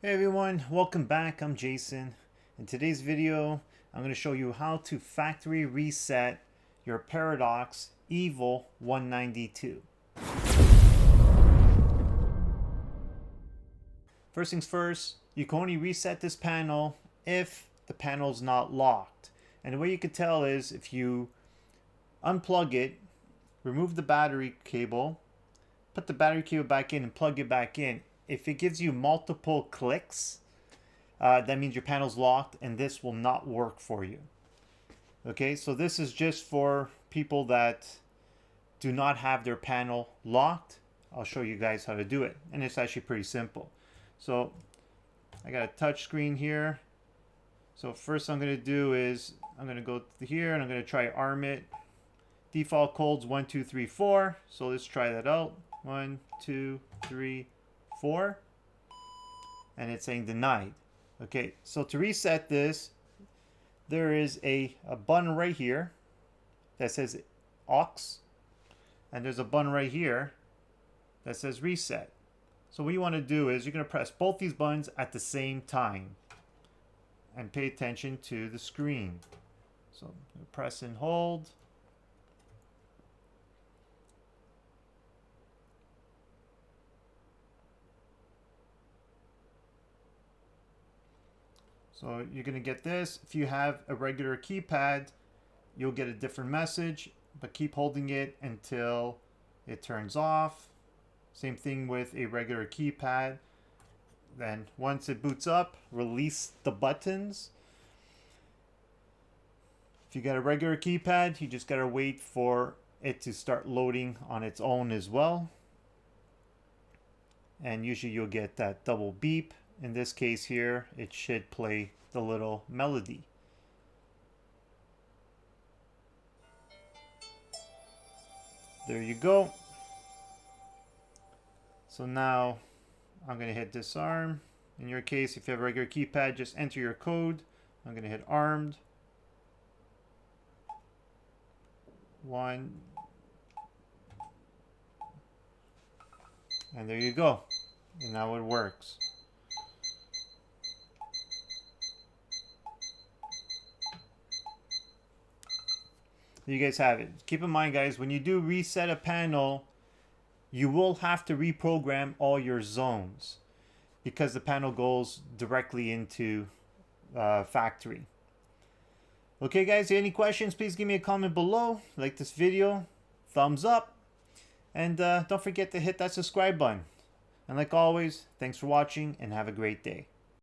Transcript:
Hey everyone, welcome back. I'm Jason. In today's video, I'm going to show you how to factory reset your Paradox EVO192. First things first, you can only reset this panel if the panel's not locked. And the way you can tell is if you unplug it, remove the battery cable, put the battery cable back in and plug it back in. If it gives you multiple clicks, that means your panel's locked and this will not work for you. Okay, so this is just for people that do not have their panel locked. I'll show you guys how to do it, and it's actually pretty simple. So I got a touch screen here. So first I'm going to do is I'm going to go to here and I'm going to try arm it. Default codes 1 2 3 4. So let's try that out. 1 2 3 4, and it's saying denied. Okay, so to reset this, there is a button right here that says aux, and there's a button right here that says reset. So what you want to do is you're going to press both these buttons at the same time and pay attention to the screen. So press and hold. So you're going to get this. If you have a regular keypad, you'll get a different message, but keep holding it until it turns off. Same thing with a regular keypad. Then once it boots up, release the buttons. If you got a regular keypad, you just got to wait for it to start loading on its own as well. And usually you'll get that double beep. In this case here, it should play the little melody. There you go. So now I'm going to hit disarm. In your case, if you have a regular keypad, just enter your code. I'm going to hit armed. 1. And there you go. And now it works. You guys have it. Keep in mind, guys, when you do reset a panel, you will have to reprogram all your zones because the panel goes directly into factory. Okay, guys, any questions, please give me a comment below. Like this video, thumbs up, and don't forget to hit that subscribe button. And like always, thanks for watching and have a great day.